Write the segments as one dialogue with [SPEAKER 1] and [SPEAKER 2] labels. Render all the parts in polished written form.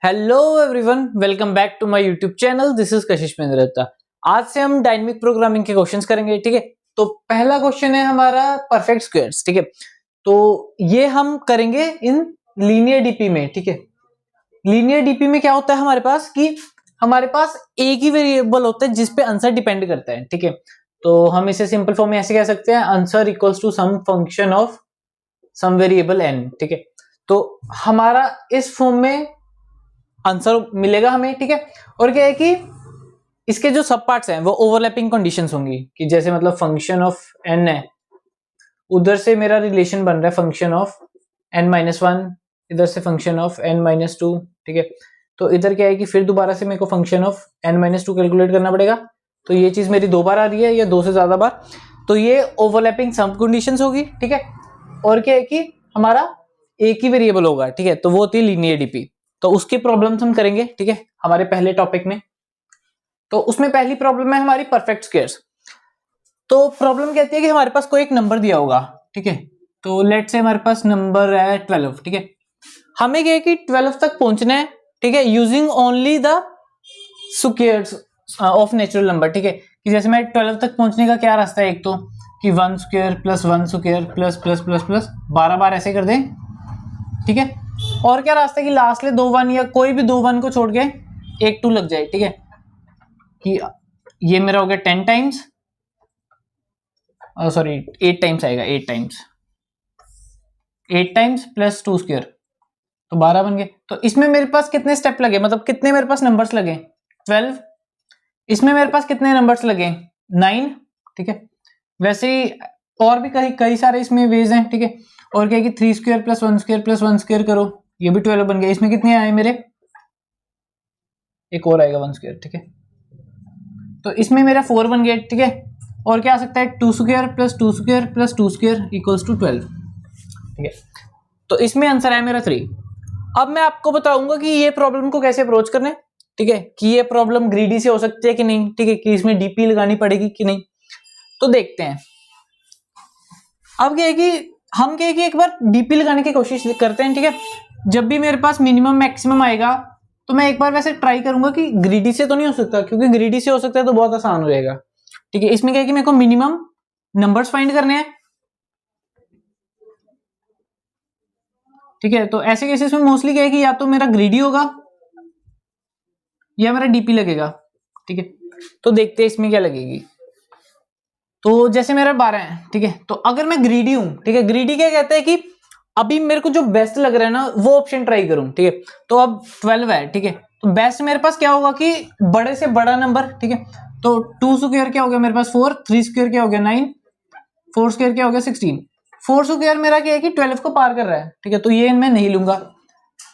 [SPEAKER 1] Hello everyone, welcome back to my YouTube channel. This is Kashish Mehta. आज से हम dynamic programming के क्वेश्चंस करेंगे। ठीक है, तो पहला क्वेश्चन है हमारा परफेक्ट स्क्वायर्स। ठीक है, तो ये हम करेंगे इन लीनियर डीपी में। ठीक है, लीनियर डीपी में क्या होता है हमारे पास कि हमारे पास एक ही वेरिएबल होता है जिसपे आंसर डिपेंड करता है। ठीक है, तो हम इसे सिंपल फॉर्म में ऐसे कह सकते हैं, answer equals to some function of some variable n. ठीक है, तो हमारा इस फॉर्म में आंसर मिलेगा हमें। ठीक है, और क्या है कि इसके जो सब पार्ट्स हैं वो ओवरलैपिंग कंडीशंस होंगी कि जैसे मतलब फंक्शन ऑफ एन है, उधर से मेरा रिलेशन बन रहा है function of n minus one, इधर से function of n minus two. ठीक है, तो इधर क्या है कि फिर दोबारा से मेरे को function of n minus two calculate करना पड़ेगा। तो ये चीज मेरी दो बार आ रही है या दो से ज्यादा बार, तो ये ओवरलैपिंग सम कंडीशंस होगी। ठीक है, और क्या है कि हमारा एक ही वेरिएबल होगा। ठीक है, तो वो होती है लीनियर डीपी। तो उसकी प्रॉब्लम्स हम करेंगे। ठीक है, हमारे पहले टॉपिक में। तो उसमें पहली प्रॉब्लम है हमारी परफेक्ट स्क्वायर्स। तो प्रॉब्लम कहती है कि हमारे पास कोई एक नंबर दिया होगा। ठीक है, तो लेट्स से हमारे पास नंबर है 12। ठीक है, हमें क्या है कि 12 तक पहुंचना है। ठीक है, using only the squares of natural number. ठीक है, कि जैसे मैं 12 तक पहुंचने का क्या रास्ता है, एक तो कि 1 square plus 1 square plus plus plus plus 12 बार ऐसे कर दें। ठीक है, और क्या रास्ता है कि लास्ट में 2 1 या कोई भी 2 1 को छोड़ के एक 2 लग जाए। ठीक है, कि ये मेरा हो गया 10 टाइम्स, सॉरी 8 टाइम्स आएगा, 8 टाइम्स प्लस 2 स्क्वायर, तो 12 बन गए। तो इसमें मेरे पास कितने स्टेप लगे, मतलब कितने मेरे पास नंबर्स लगे, 12। इसमें मेरे पास कितने नंबर्स लगे, 9। ठीक है, वैसे ही और भी कई कई सारे इसमें वेज हैं। ठीक है, और क्या है कि 3 square plus 1 square plus 1 square करो, ये भी 12 बन गया। इसमें कितने आए मेरे, एक और आएगा 1 स्क्वायर। ठीक है, तो इसमें मेरा 4 बन गया। ठीक है, और क्या आ सकता है, 2 square plus 2 square plus 2 square equals to 12। ठीक है, तो इसमें आंसर है मेरा 3। अब मैं आपको बताऊंगा कि ये प्रॉब्लम को कैसे अप्रोच करना है। ठीक है, कि ये प्रॉब्लम ग्रीडी से हो सकती है कि नहीं। ठीक है, कि इसमें डीपी लगानी पड़ेगी कि नहीं, तो देखते हैं। अब क्या है कि हम क्या है कि एक बार डीपी लगाने की कोशिश करते हैं। ठीक है, जब भी मेरे पास मिनिमम मैक्सिमम आएगा तो मैं एक बार वैसे ट्राई करूंगा कि ग्रीडी से तो नहीं हो सकता, क्योंकि ग्रीडी से हो सकता है तो बहुत आसान हो जाएगा। ठीक है, इसमें क्या है कि मेरे को मिनिमम नंबर्स फाइंड करने हैं। ठीक है, तो ऐसे केसेस में मोस्टली क्या है कि या तो मेरा ग्रीडी होगा या मेरा डीपी लगेगा। ठीक है, तो देखते हैं इसमें क्या लगेगी। तो जैसे मेरा 12 है। ठीक है, तो अगर मैं ग्रीडी हूं, ठीक है, ग्रीडी क्या कहता है कि अभी मेरे को जो बेस्ट लग रहा है ना वो ऑप्शन ट्राई करूं। ठीक है, तो अब 12 है। ठीक है, तो बेस्ट मेरे पास क्या होगा कि बड़े से बड़ा नंबर। ठीक है, तो 2 स्क्वायर क्या हो गया मेरे पास 4, 3 स्क्वायर क्या हो गया 9, 4 स्क्वायर क्या हो गया 16। 4 स्क्वायर मेरा क्या है कि 12 को पार कर रहा है। ठीक है, तो ये मैं नहीं लूंगा।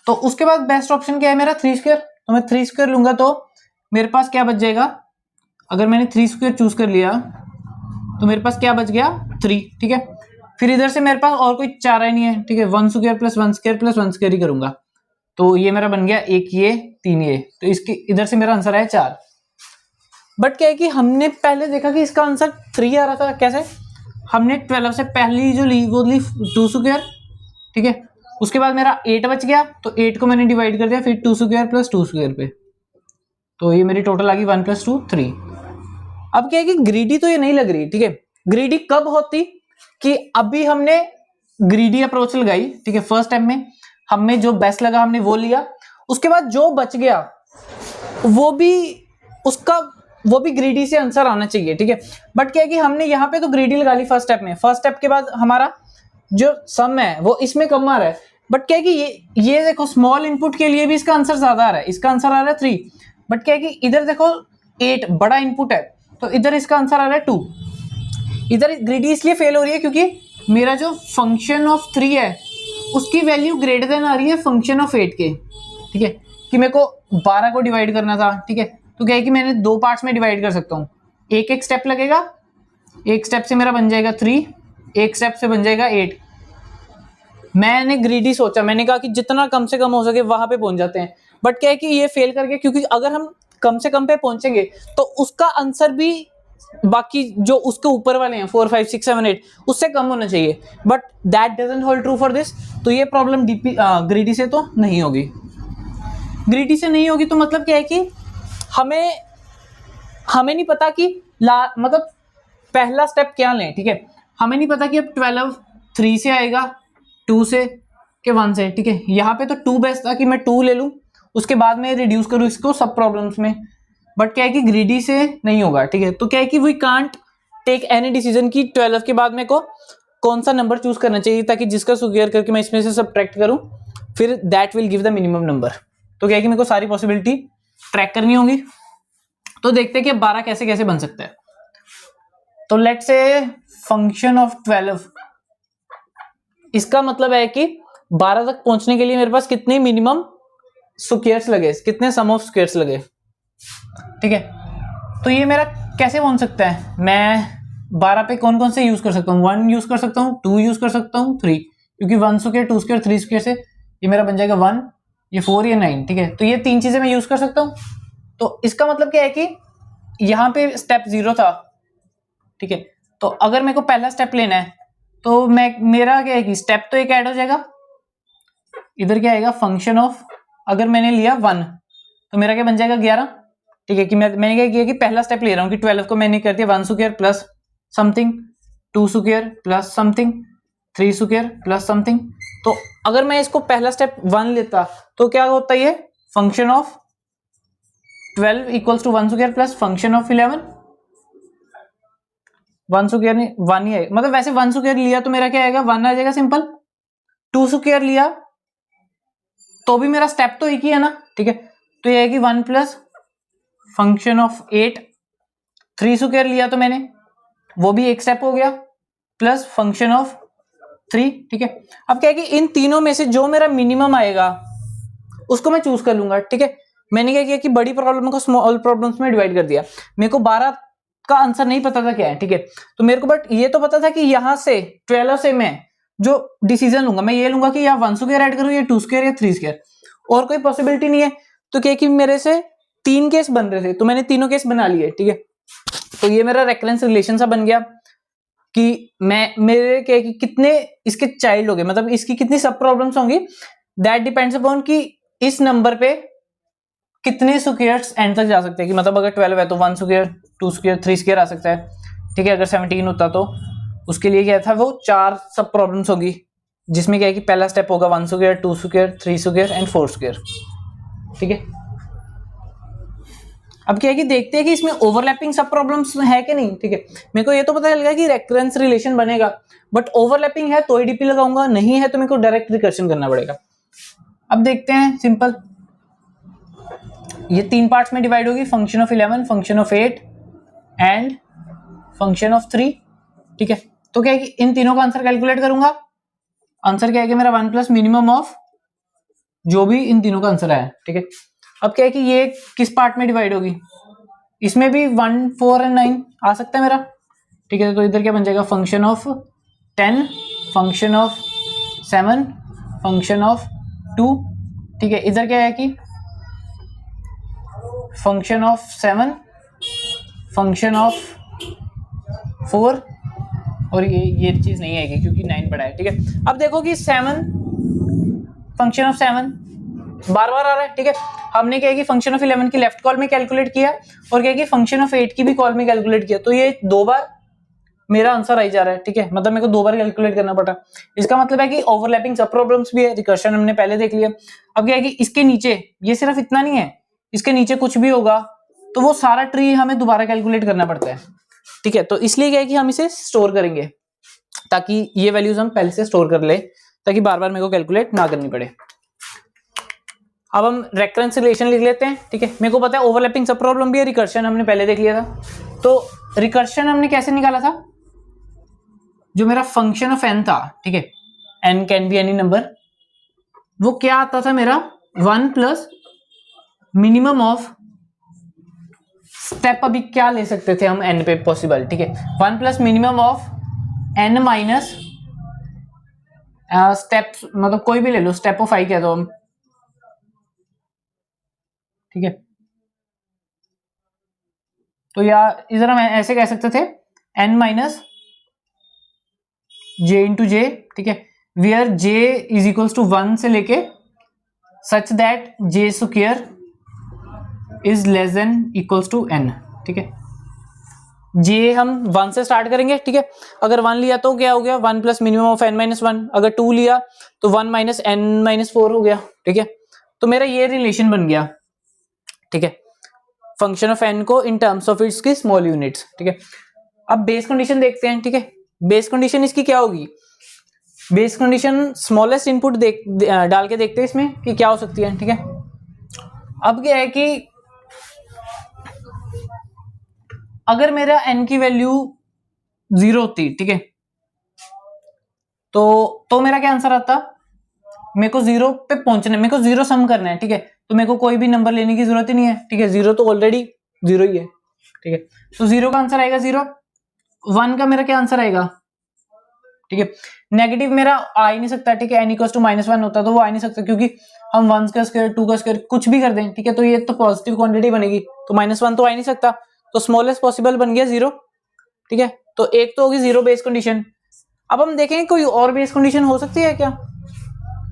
[SPEAKER 1] तो उसके बाद बेस्ट ऑप्शन क्या है मेरा 3 स्क्वायर, तो मैं 3 स्क्वायर लूंगा। तो मेरे पास क्या बच जाएगा, अगर मैंने 3 स्क्वायर चूज कर लिया तो मेरे पास क्या बच गया 3। ठीक है, फिर इधर से मेरे पास और कोई चारा ही नहीं है। ठीक है, 1 square plus 1 square plus 1 square ही करूंगा। तो ये मेरा बन गया एक ये 3 ये, तो इसकी इधर से मेरा आंसर है 4। बट क्या है कि हमने पहले देखा कि इसका आंसर 3 आ रहा था। कैसे, हमने 12 से पहली जो ली वो ली 2 स्क्वायर। ठीक है, उसके बाद मेरा 8 बच गया, तो 8 को मैंने डिवाइड कर दिया फिर 2 स्क्वायर प्लस 2 स्क्वायर पे, तो ये मेरी टोटल आ गई 1 प्लस 2 3। अब क्या है कि ग्रीडी तो ये नहीं लग रही। ठीक है, ग्रीडी कब होती कि अभी हमने ग्रीडी अप्रोच लगाई। ठीक है, फर्स्ट टाइम में हमें जो बेस्ट लगा हमने वो लिया, उसके बाद जो बच गया वो भी उसका वो भी ग्रीडी से आंसर आना चाहिए। ठीक है, बट क्या है कि हमने यहाँ पे तो ग्रीडी लगा ली फर्स्ट स्टेप में। फर्स्ट स्टेप के बाद हमारा जो सम है वो इसमें कम आ रहा है। बट क्या है कि ये देखो स्मॉल इनपुट के लिए भी इसका आंसर ज्यादा आ रहा है, इसका आंसर आ रहा है 3। बट क्या है कि इधर देखो 8 बड़ा इनपुट है, तो इधर इसका आंसर आ रहा है 2। इधर ग्रीडी इसलिए फेल हो रही है क्योंकि मेरा जो फंक्शन ऑफ 3 है उसकी वैल्यू ग्रेटर देन आ रही है फंक्शन ऑफ 8 के। ठीक है, कि मेरे को 12 को डिवाइड करना था। ठीक है, तो क्या है कि मैंने 2 पार्ट्स में डिवाइड कर सकता हूँ, एक एक स्टेप लगेगा। एक स्टेप से मेरा बन जाएगा 3, एक स्टेप से बन जाएगा 8। मैंने ग्रीडी सोचा, मैंने कहा कि जितना कम से कम हो सके वहां पे पहुंच जाते हैं। बट क्या है कि ये फेल कर गया, क्योंकि अगर हम कम से कम पे पहुंचेंगे तो उसका आंसर भी बाकी जो उसके ऊपर वाले हैं 4 5 6 7 8 उससे कम होना चाहिए। But that doesn't hold true for this. तो ये प्रॉब्लम डीपी ग्रीडी से तो नहीं होगी। ग्रीडी से नहीं होगी तो मतलब क्या है कि हमें नहीं पता कि मतलब पहला स्टेप क्या लें, ठीक है। हमें नहीं पता कि अब 12 3 से आएगा, 2 से, के 1 से, ठीक है। यहाँ पे तो 2 बेस्ट था कि मैं 2 ले लूँ, उसके बाद मैं रिड्यूस करूँ इसको सब प्रॉब्लम्स में, बट क्या है कि ग्रीडी से नहीं होगा, ठीक है। तो क्या है कि we can't take any decision कि 12 के बाद मेरे को कौन सा नंबर चूज करना चाहिए ताकि जिसका स्क्वायर करके मैं इसमें से सब्ट्रैक्ट करूं, फिर that will give the minimum number. तो क्या है कि मेरे को सारी पॉसिबिलिटी ट्रैक करनी होगी। तो देखते हैं कि 12 कैसे कैसे बन सकता है। तो लेट्स से फंक्शन ऑफ 12, इसका मतलब है कि 12 तक पहुंचने के लिए मेरे पास कितने मिनिमम स्क्वायर्स लगे, कितने सम ऑफ स्क्वायर्स लगे, ठीक है। तो ये मेरा कैसे बन सकता है, मैं 12 पे कौन कौन से यूज कर सकता हूँ, 1 यूज कर सकता हूँ, 2 यूज कर सकता हूँ, 3, क्योंकि 1 स्क्वायर 2 स्क्वायर 3 स्क्वायर से ये मेरा बन जाएगा 1, ये 4, ये 9, ठीक है। तो ये 3 चीजें मैं यूज कर सकता हूँ। तो इसका मतलब क्या है कि यहाँ पे स्टेप 0 था, ठीक है। तो अगर मेरे को पहला स्टेप लेना है तो मेरा क्या है कि स्टेप तो एक ऐड हो जाएगा, इधर क्या आएगा फंक्शन ऑफ, अगर मैंने लिया 1 तो मेरा क्या बन जाएगा 11, ठीक है। कि मैंने क्या किया कि पहला स्टेप ले रहा हूँ कि 12 को मैंने कर दिया 1 square plus something, 2 square plus something, 3 square plus something. तो अगर मैं इसको पहला स्टेप 1 लेता तो क्या होता है, function of 12 equals to 1 square plus function of 11, 1 square नहीं 1 ही आएगा, मतलब वैसे 1 स्क्वायर लिया तो मेरा क्या आएगा 1 आ जाएगा सिंपल, 2 स्क्वायर लिया तो भी मेरा स्टेप तो एक ही है ना, ठीक है। तो ये आएगी 1 प्लस फंक्शन ऑफ 8, 3 स्क्वायर लिया तो मैंने वो भी एक स्टेप हो गया, प्लस फंक्शन ऑफ 3, ठीक है। अब क्या है कि इन तीनों में से जो मेरा मिनिमम आएगा उसको मैं चूज कर लूंगा, ठीक है। मैंने क्या किया कि बड़ी प्रॉब्लम को स्मॉल प्रॉब्लम्स में डिवाइड कर दिया। मेरे को 12 का आंसर नहीं पता था क्या है, ठीक है। तो मेरे को बट ये तो पता था कि यहां से 12 से मैं जो डिसीजन लूंगा मैं ये लूंगा कि या 1 स्क्वायर ऐड करूं या 2 स्क्वायर या 3 स्क्वायर, और कोई पॉसिबिलिटी नहीं है। तो क्या कि मेरे से 3 केस बन रहे थे तो मैंने तीनों केस बना लिए, ठीक है। तो ये मेरा रेकरेंस रिलेशन सा बन गया कि मेरे क्या कि कितने इसके चाइल्ड हो गए, मतलब इसकी कितनी सब प्रॉब्लम्स होंगी, दैट डिपेंड्स अपॉन कि इस नंबर पे कितने स्क्वायर्स एंड तक जा सकते हैं। कि मतलब अगर 12 है तो 1 स्क्वायर 2 स्क्वायर 3 स्क्वायर आ सकता है, ठीक है। अगर 17 होता तो उसके लिए क्या था, वो 4 सब प्रॉब्लम्स होगी, जिसमें क्या है कि पहला स्टेप होगा 1 square 2 square 3 square and 4 square, ठीक है। अब क्या है कि देखते हैं कि इसमें ओवरलैपिंग सब प्रॉब्लम्स है कि नहीं, ठीक है। मेरे को ये तो पता चल गया कि रेकरेंस रिलेशन बनेगा, बट ओवरलैपिंग है तो ही डीपी लगाऊंगा, नहीं है तो मेरे को डायरेक्ट रिकर्शन करना पड़ेगा। अब देखते हैं सिंपल, ये 3 पार्ट्स में डिवाइड होगी, function of 11, function of 8 and function of 3, ठीक है। तो क्या है कि इन तीनों का आंसर कैलकुलेट करूंगा, आंसर क्या है कि मेरा 1 प्लस मिनिमम ऑफ जो भी इन तीनों का आंसर आया, ठीक है। अब क्या है कि ये किस पार्ट में डिवाइड होगी, इसमें भी 1 4 एंड 9 आ सकता है मेरा, ठीक है। तो इधर क्या बन जाएगा function of 10, function of 7, function of 2, ठीक है। इधर क्या है कि फंक्शन ऑफ 7, फंक्शन ऑफ 4, और ये चीज नहीं आएगी क्योंकि 9 बड़ा है, ठीक है। अब देखो कि 7, फंक्शन ऑफ 7 बार बार आ रहा है, ठीक है। हमने क्या है कि फंक्शन ऑफ 11 की लेफ्ट कॉल में कैलकुलेट किया और क्या है कि फंक्शन ऑफ 8 की भी कॉल में कैलकुलेट किया, तो ये 2 बार मेरा आंसर आई जा रहा है, ठीक है। मतलब मेरे को 2 बार कैलकुलेट करना पड़ा। इसका मतलब है कि ओवरलैपिंग सब प्रॉब्लम्स भी है, रिकर्शन हमने पहले देख लिया। अब क्या है कि इसके नीचे ये सिर्फ इतना नहीं है, इसके नीचे कुछ भी होगा तो वो सारा ट्री हमें दोबारा कैलकुलेट करना पड़ता है, ठीक है। तो इसलिए क्या है कि हम इसे स्टोर करेंगे ताकि ये वैल्यूज हम पहले से स्टोर कर ले, ताकि बार बार मेरे को कैलकुलेट ना करनी पड़े। अब हम रेकरेंस रिलेशन लिख लेते हैं, ठीक है। मेरे को पता है ओवरलैपिंग सब प्रॉब्लम भी है, रिकर्शन हमने पहले देख लिया था। तो रिकर्शन हमने कैसे निकाला था, जो मेरा फंक्शन ऑफ n था, ठीक है, n can be any number, वो क्या आता था मेरा 1 प्लस मिनिमम ऑफ स्टेप, अभी क्या ले सकते थे हम n पे पॉसिबल, ठीक है। 1 plus minimum of n minus step, मतलब कोई भी ले लो, स्टेप ऑफ i कह दो हम, ठीक है। तो या इधर हम ऐसे कह सकते थे n माइनस j इंटू जे, ठीक है, where j is equals to 1 से लेके such that j square is less than equals to n, ठीक है। जे हम 1 से स्टार्ट करेंगे, ठीक है। अगर 1 लिया तो क्या हो गया 1 plus minimum of n minus 1, अगर 2 लिया तो 1 माइनस n माइनस 4 हो गया, ठीक है। तो मेरा ये रिलेशन बन गया, ठीक है, फंक्शन ऑफ n को इन टर्म्स ऑफ इट्स की स्मॉल यूनिट्स, ठीक है। अब बेस कंडीशन देखते हैं, ठीक है। बेस कंडीशन इसकी क्या होगी, बेस कंडीशन स्मॉलेस्ट इनपुट डाल के देखते हैं इसमें कि क्या हो सकती है, ठीक है। अब क्या है कि अगर मेरा n की वैल्यू 0 होती, ठीक है, तो मेरा क्या आंसर आता, मेरे को 0 पे पहुंचना है, मेरे को 0 सम करना है, ठीक है। तो मेरे को कोई भी नंबर लेने की जरूरत ही नहीं है, ठीक है, 0 तो ऑलरेडी 0 ही है, ठीक है। तो 0 का आंसर आएगा 0, 1 का मेरा क्या आंसर आएगा, ठीक है। नेगेटिव मेरा आ ही नहीं सकता, ठीक है, n इक्वल्स टू -1 होता तो वो आ नहीं सकता, क्योंकि हम 1 का स्क्वायर 2 का स्क्वायर कुछ भी कर दें, ठीक है, तो ये तो पॉजिटिव क्वांटिटी बनेगी, तो -1 तो आ ही नहीं सकता, तो स्मॉलेस्ट पॉसिबल बन गया 0, ठीक है। तो एक तो होगी 0 बेस कंडीशन। अब हम देखेंगे कोई और बेस कंडीशन हो सकती है क्या।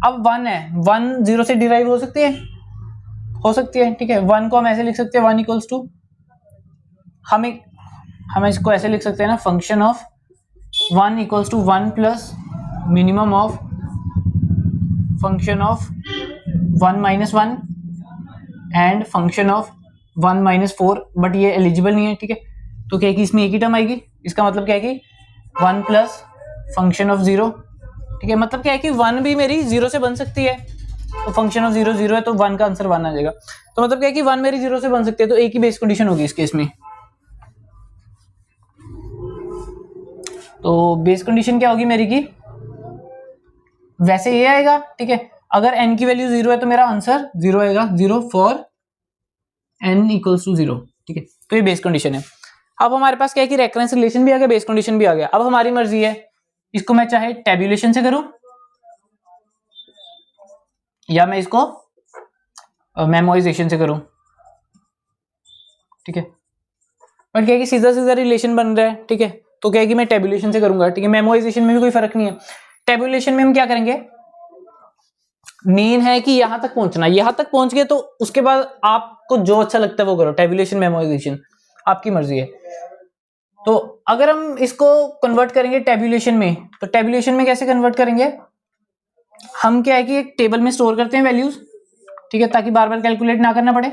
[SPEAKER 1] अब 1 है, 1 0 से डिराइव हो सकती है, ठीक है। 1 को हम ऐसे लिख सकते हैं 1 इक्वल्स टू, हम इसको ऐसे लिख सकते हैं ना, function of 1 equals to 1 plus minimum of function of 1 minus 1 and function of 1 minus 4, but ये एलिजिबल नहीं है, ठीक है। तो क्या है कि इसमें एक ही टर्म आएगी, इसका मतलब क्या है कि 1 प्लस फंक्शन ऑफ 0, ठीक है। मतलब क्या है कि 1 भी मेरी 0 से बन सकती है, तो फंक्शन ऑफ 0 0 है, तो 1 का आंसर 1 आ जाएगा। तो मतलब क्या है कि 1 मेरी 0 से बन सकती है, तो एक ही बेस कंडीशन होगी इस केस में। तो बेस कंडीशन क्या होगी मेरी की, वैसे ये आएगा, ठीक है। अगर n की वैल्यू 0 है तो मेरा आंसर 0 आएगा, 0 फॉर n इक्वल्स टू 0, ठीक है। तो ये बेस कंडीशन है। अब हमारे पास क्या है कि रेकरेंस रिलेशन भी आ गया, बेस कंडीशन भी आ गया। अब हमारी मर्जी है, इसको मैं चाहे टेबुलेशन से करूं या मैं इसको मेमोराइजेशन से करूं, ठीक है। बट क्या है कि सीधा सीधा रिलेशन बन रहा है, ठीक है। तो क्या है कि मैं टेबुलेशन से करूंगा, ठीक है। मेमोराइजेशन में भी कोई फर्क नहीं है। टेबुलेशन में हम क्या करेंगे, मेन है कि यहां तक पहुंचना, यहां तक पहुंच गए तो उसके बाद आपको जो अच्छा लगता है वो करो, टेबुलेशन मेमोराइजेशन आपकी मर्जी है। तो अगर हम इसको कन्वर्ट करेंगे टेबुलेशन में, तो टेबुलेशन में कैसे कन्वर्ट करेंगे, हम क्या है कि एक टेबल में स्टोर करते हैं वैल्यूज, ठीक है, ताकि बार बार कैलकुलेट ना करना पड़े।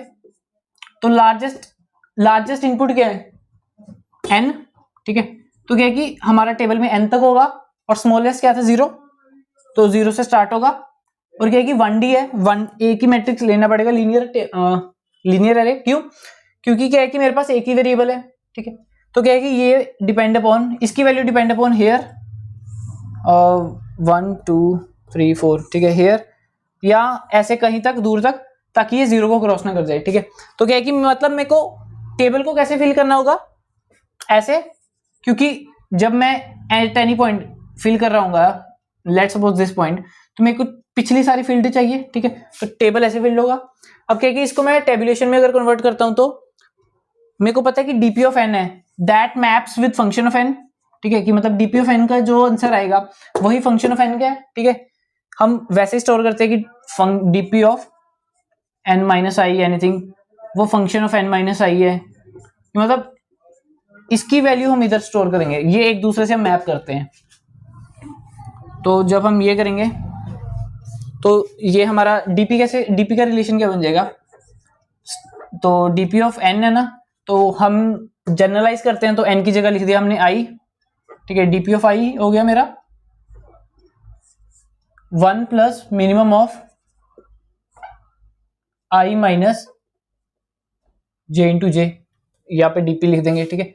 [SPEAKER 1] तो लार्जेस्ट इनपुट क्या है, n, ठीक है। तो क्या है कि हमारा टेबल में n तक होगा, और स्मॉलेस्ट क्या था 0, तो 0 से स्टार्ट होगा। और क्या है कि 1D है, 1 एक ही मैट्रिक्स लेना पड़ेगा, लीनियर एरे, क्यों, क्योंकि क्या है कि मेरे पास एक ही वेरिएबल है, ठीक है। तो क्या है कि ये डिपेंड अपॉन, इसकी वैल्यू डिपेंड अपॉन हेयर 1 2 3 4, ठीक है, हेयर या ऐसे कहीं तक दूर तक, ताकि ये 0 को क्रॉस ना कर जाए, ठीक है। तो क्या है कि मतलब मेरे को टेबल को कैसे फिल करना होगा, ऐसे, क्योंकि जब मैं एट एनी पॉइंट फिल कर रहा हूँ, लेट्स सपोज दिस पॉइंट, तो मेरे को पिछली सारी फील्ड चाहिए, ठीक है। तो टेबल ऐसे फिल्ड होगा। अब क्या है कि इसको मैं टेबुलेशन में अगर कन्वर्ट करता हूं, तो मेरे को पता है कि डीपी ऑफ एन है, that maps with function of n, ठीक है, कि मतलब डीपी ऑफ एन का जो आंसर आएगा वही फंक्शन ऑफ एन का है, ठीक है। हम वैसे स्टोर करते हैं कि DP of n minus i anything, वो function of n minus i है, मतलब इसकी वैल्यू हम इधर स्टोर करेंगे, ये एक दूसरे से मैप करते हैं। तो जब हम ये करेंगे तो ये हमारा डीपी कैसे, डीपी का रिलेशन क्या बन जाएगा, तो डीपी ऑफ एन है ना, तो हम जनरलाइज करते हैं, तो एन की जगह लिख दिया हमने आई, ठीक है। डीपी ऑफ आई हो गया मेरा 1 plus minimum of I minus J into J, यहाँ पे डीपी लिख देंगे, ठीक है।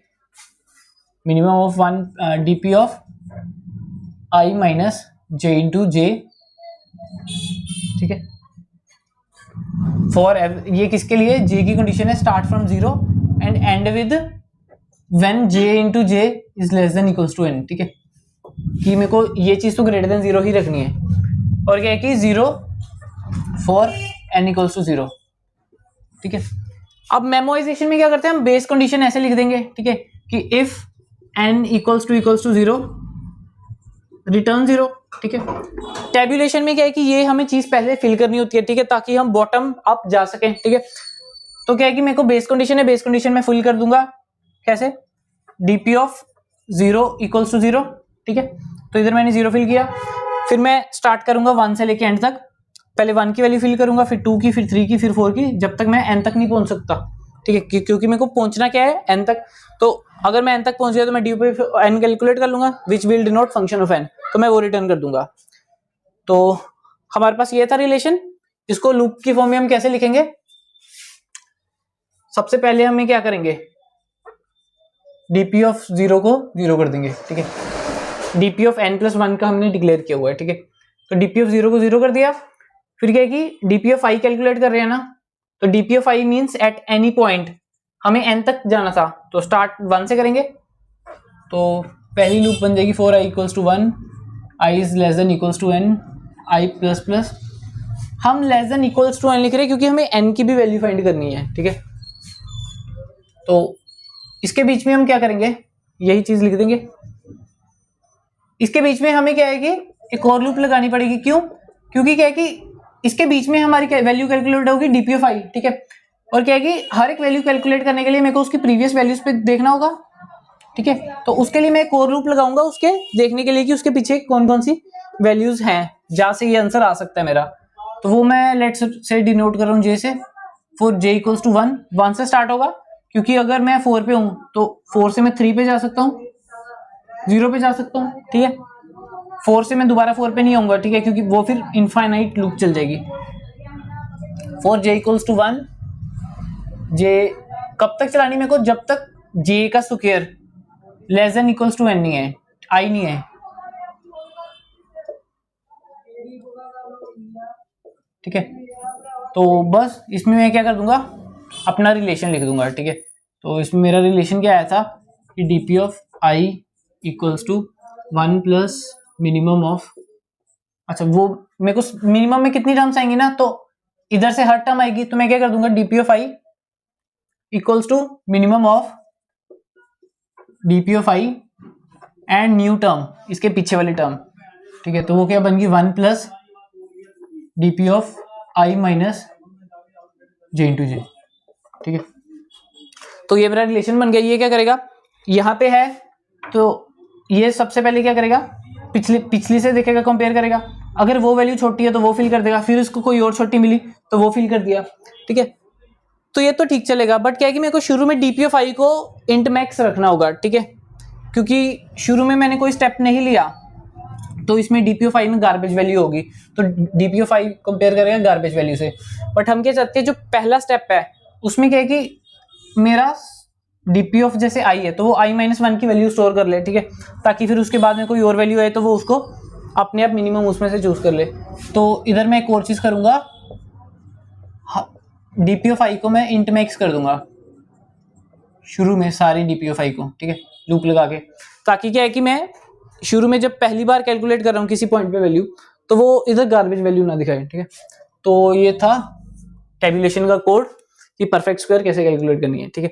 [SPEAKER 1] Minimum of 1 DP of I minus J into जे, ठीक है। फॉर ये किसके लिए, जे की कंडीशन है start from 0 and end with when j into j is less than equals to n, ठीक है, कि मेरे को ये चीज तो ग्रेटर देन 0 ही रखनी है। और क्या है कि 0 फॉर एन इक्वल्स टू 0, ठीक है। अब मेमोराइजेशन में क्या करते हैं, हम बेस कंडीशन ऐसे लिख देंगे, ठीक है, कि if n equals to 0, return 0, ठीक है। टेबुलेशन में क्या है कि ये हमें चीज पहले फिल करनी होती है, ठीक है, ताकि हम बॉटम अप जा सकें, ठीक है। तो क्या है कि मेरे को बेस कंडीशन है, बेस कंडीशन में फिल कर दूंगा कैसे, dp ऑफ 0 इक्वल्स टू 0, ठीक है। तो इधर मैंने 0 फिल किया, फिर मैं स्टार्ट करूंगा 1 से लेके एंड तक, पहले 1 की वैल्यू फिल करूंगा, फिर 2 की, फिर 3 की, फिर 4 की, जब तक मैं n तक नहीं पहुंच सकता, ठीक है, क्योंकि मेरे को पहुंचना क्या है n तक। तो अगर मैं n तक पहुंच गया तो मैं डी पे n कैलकुलेट कर लूंगा, which will denote function of n, तो मैं वो रिटर्न कर दूंगा। तो हमारे पास ये था रिलेशन। इसको लूप की फॉर्म में हम कैसे लिखेंगे, सबसे पहले हमें क्या करेंगे, dp ऑफ 0 को 0 कर देंगे, ठीक है। dp ऑफ n प्लस 1 का हमने डिक्लेयर किया हुआ है, ठीक है। तो dp ऑफ 0 को 0 कर दिया, फिर क्या है कि dp ऑफ i कैलकुलेट कर रहे हैं ना, तो dp of i means at any point हमें n तक जाना था, तो स्टार्ट 1 से करेंगे। तो पहली लूप बन जाएगी for i equals to 1, i is less than equals to n, i plus plus, हम less than equals to n लिख रहे हैं क्योंकि हमें n की भी वैल्यू फाइंड करनी है, ठीक है। तो इसके बीच में हम क्या करेंगे, यही चीज लिख देंगे। इसके बीच में हमें क्या है कि एक और लूप लगानी पड़ेगी, क्यों, क्योंकि क्या है कि इसके बीच में हमारी वैल्यू कैलकुलेट होगी dp ऑफ i, ठीक है। और क्या है कि हर एक वैल्यू कैलकुलेट करने के लिए मेरे को उसकी प्रीवियस वैल्यूज पे देखना होगा, ठीक है। तो उसके लिए मैं एक और लूप लगाऊंगा उसके देखने के लिए कि उसके पीछे कौन कौन सी वैल्यूज हैं जहां से ये आंसर आ सकता है मेरा। तो वो मैं लेट्स से डिनोट कर रहा हूँ j से, फॉर j इक्वल्स टू 1, 1 से स्टार्ट होगा, क्योंकि अगर मैं 4 पे हूं तो 4 से मैं 3 पे जा सकता हूँ, 0 पे जा सकता हूँ, ठीक है। 4 से मैं दोबारा 4 पे नहीं आऊंगा, ठीक है, क्योंकि वो फिर इनफाइनाइट लूप चल जाएगी। For j equals to 1, j कब तक चलानी मेरे को, जब तक j का square less than equals to n नहीं है, i नहीं है, ठीक है। तो बस इसमें मैं क्या कर दूंगा, अपना रिलेशन लिख दूंगा, ठीक है। तो इसमें मेरा रिलेशन क्या आया था कि dp of i equals to 1 plus minimum of, अच्छा वो मेरे को मिनिमम में कितनी टर्म्स आएंगी ना, तो इधर से हर टर्म आएगी, तो मैं क्या कर दूंगा dp of i equals to minimum of dp of i and new term, इसके पीछे वाली टर्म, ठीक है। तो वो क्या बन गई 1 plus dp of i minus j into जे, ठीक है। तो ये मेरा रिलेशन बन गया। ये क्या करेगा, यहाँ पे है तो ये सबसे पहले क्या करेगा, पिछली से देखेगा, कंपेयर करेगा, अगर वो वैल्यू छोटी है तो वो फिल कर देगा, फिर उसको कोई और छोटी मिली तो वो फिल कर दिया, ठीक है। तो ये तो ठीक चलेगा, बट क्या है कि मेरे को शुरू में dp ऑफ i को इंट मैक्स रखना होगा, ठीक है, क्योंकि शुरू में मैंने कोई स्टेप नहीं लिया, तो इसमें dp ऑफ i में गार्बेज वैल्यू होगी, तो dp ऑफ i कंपेयर करेगा गार्बेज वैल्यू से। बट हम क्या चाहते हैं, जो पहला स्टेप है उसमें क्या है कि मेरा dp ऑफ जैसे i है तो वो i माइनस 1 की वैल्यू स्टोर कर ले, ठीक है, ताकि फिर उसके बाद में कोई और वैल्यू आए तो वो उसको अपने आप मिनिमम उसमें से चूज कर ले। तो इधर मैं एक और चीज करूंगा, dp ऑफ i को मैं इंट मैक्स कर दूंगा शुरू में सारी dp ऑफ i को, ठीक है, लूप लगा के, ताकि क्या है कि मैं शुरू में जब पहली बार कैलकुलेट कर रहा हूँ किसी पॉइंट पे वैल्यू, तो वो इधर गार्बेज वैल्यू ना दिखाए, ठीक है। तो ये था टेबुलेशन का कोड कि परफेक्ट स्क्वायर कैसे कैलकुलेट करनी है, ठीक है।